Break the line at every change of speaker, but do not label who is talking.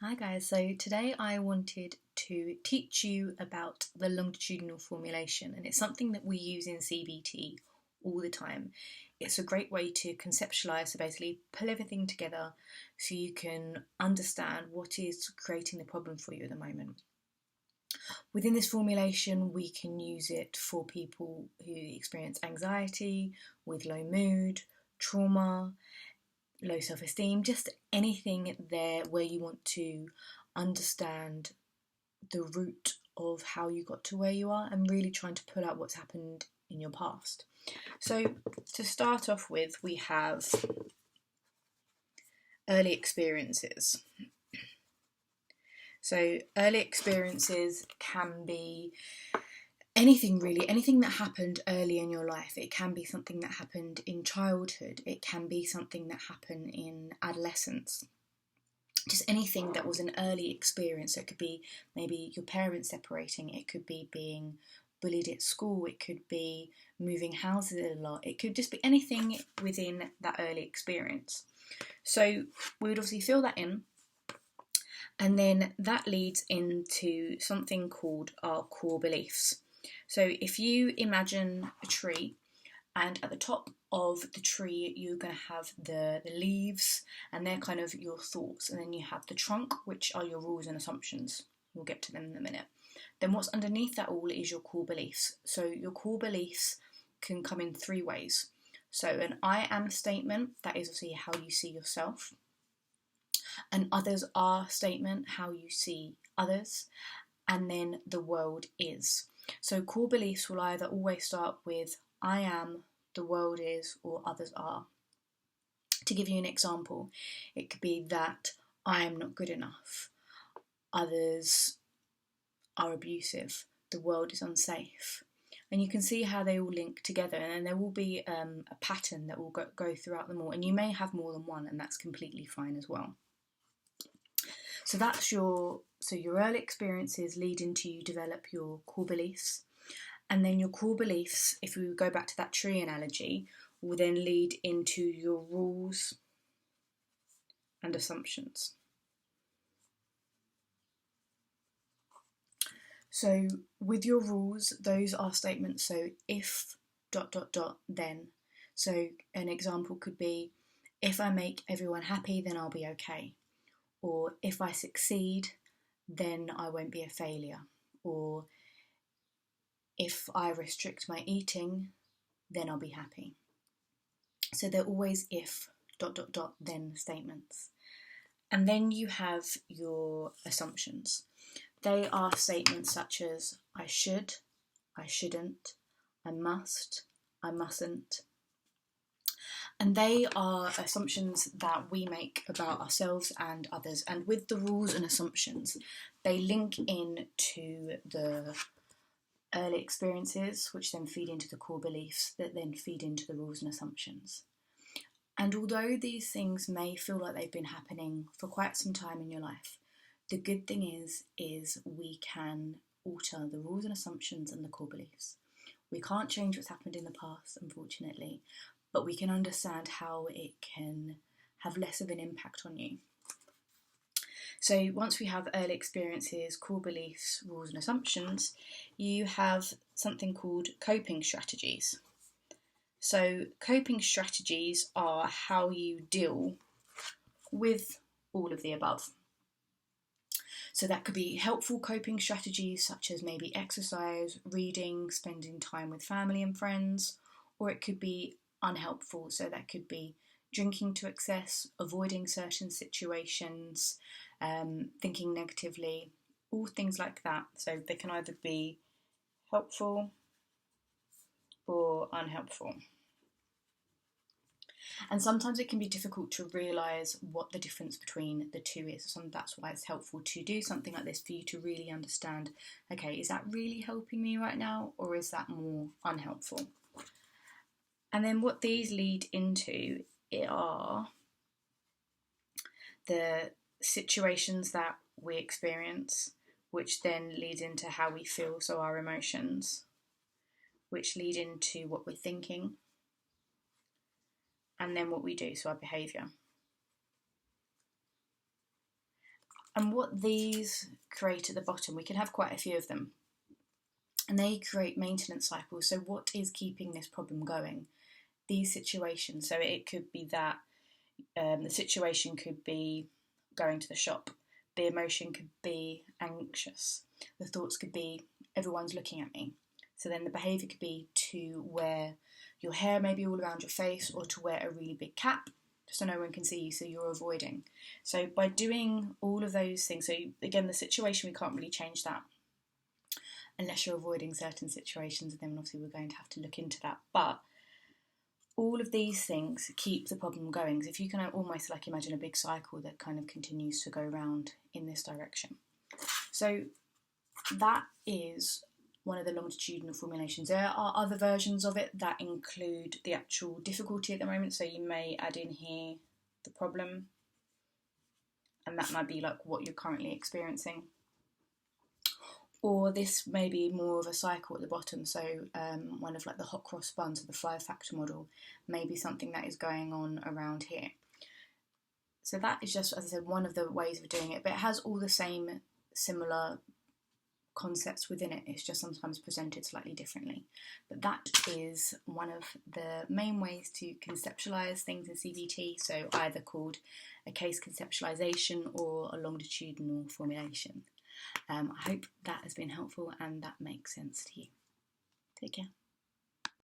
Hi guys, so today I wanted to teach you about the longitudinal formulation, and it's something that we use in CBT all the time. It's a great way to conceptualize, so basically pull everything together so you can understand what is creating the problem for you at the moment. Within this formulation, we can use it for people who experience anxiety, with low mood, trauma, low self-esteem, just anything there where you want to understand the root of how you got to where you are and really trying to pull out what's happened in your past. So to start off with, we have early experiences. So early experiences can be anything really, anything that happened early in your life. It can be something that happened in childhood. It can be something that happened in adolescence. Just anything that was an early experience. So it could be maybe your parents separating. It could be being bullied at school. It could be moving houses a lot. It could just be anything within that early experience. So we would obviously fill that in. And then that leads into something called our core beliefs. So if you imagine a tree, and at the top of the tree you're going to have the leaves, and they're kind of your thoughts, and then you have the trunk, which are your rules and assumptions. We'll get to them in a minute. Then what's underneath that all is your core beliefs. So your core beliefs can come in three ways. So an I am statement, that is obviously how you see yourself. An others are statement, how you see others. And then the world is. So core beliefs will either always start with I am, the world is, or others are. To give you an example, it could be that I am not good enough, others are abusive, the world is unsafe. And you can see how they all link together, and then there will be a pattern that will go throughout them all. And you may have more than one, and that's completely fine as well. So that's your early experiences lead into you develop your core beliefs. And then your core beliefs, if we go back to that tree analogy, will then lead into your rules and assumptions. So with your rules, those are statements. So if ... then. So an example could be, if I make everyone happy, then I'll be okay. Or if I succeed, then I won't be a failure. Or if I restrict my eating, then I'll be happy. So they're always if ... then statements. And then you have your assumptions. They are statements such as I should, I shouldn't, I must, I mustn't. And they are assumptions that we make about ourselves and others. And with the rules and assumptions, they link in to the early experiences, which then feed into the core beliefs, that then feed into the rules and assumptions. And although these things may feel like they've been happening for quite some time in your life, the good thing is we can alter the rules and assumptions and the core beliefs. We can't change what's happened in the past, unfortunately, but we can understand how it can have less of an impact on you. So once we have early experiences, core beliefs, rules and assumptions, you have something called coping strategies. So coping strategies are how you deal with all of the above. So that could be helpful coping strategies such as maybe exercise, reading, spending time with family and friends, or it could be unhelpful. So that could be drinking to excess, avoiding certain situations, thinking negatively, all things like that. So they can either be helpful or unhelpful. And sometimes it can be difficult to realise what the difference between the two is. So that's why it's helpful to do something like this for you to really understand, okay, is that really helping me right now, or is that more unhelpful? And then what these lead into are the situations that we experience, which then leads into how we feel, so our emotions, which lead into what we're thinking, and then what we do, so our behaviour. And what these create at the bottom, we can have quite a few of them, and they create maintenance cycles. So what is keeping this problem going? These situations. So it could be that the situation could be going to the shop. The emotion could be anxious. The thoughts could be everyone's looking at me. So then the behaviour could be to wear your hair maybe all around your face, or to wear a really big cap so no one can see you, so you're avoiding. So by doing all of those things, so again, the situation, we can't really change that unless you're avoiding certain situations, and then obviously we're going to have to look into that. But all of these things keep the problem going. So if you can almost like imagine a big cycle that kind of continues to go round in this direction. So that is one of the longitudinal formulations. There are other versions of it that include the actual difficulty at the moment. So you may add in here the problem, and that might be like what you're currently experiencing. Or this may be more of a cycle at the bottom. So one of like the hot cross buns or the 5-factor model may be something that is going on around here. So that is just, as I said, one of the ways of doing it, but it has all the same similar concepts within it. It's just sometimes presented slightly differently. But that is one of the main ways to conceptualise things in CBT, so either called a case conceptualisation or a longitudinal formulation. I hope that has been helpful and that makes sense to you. Take care.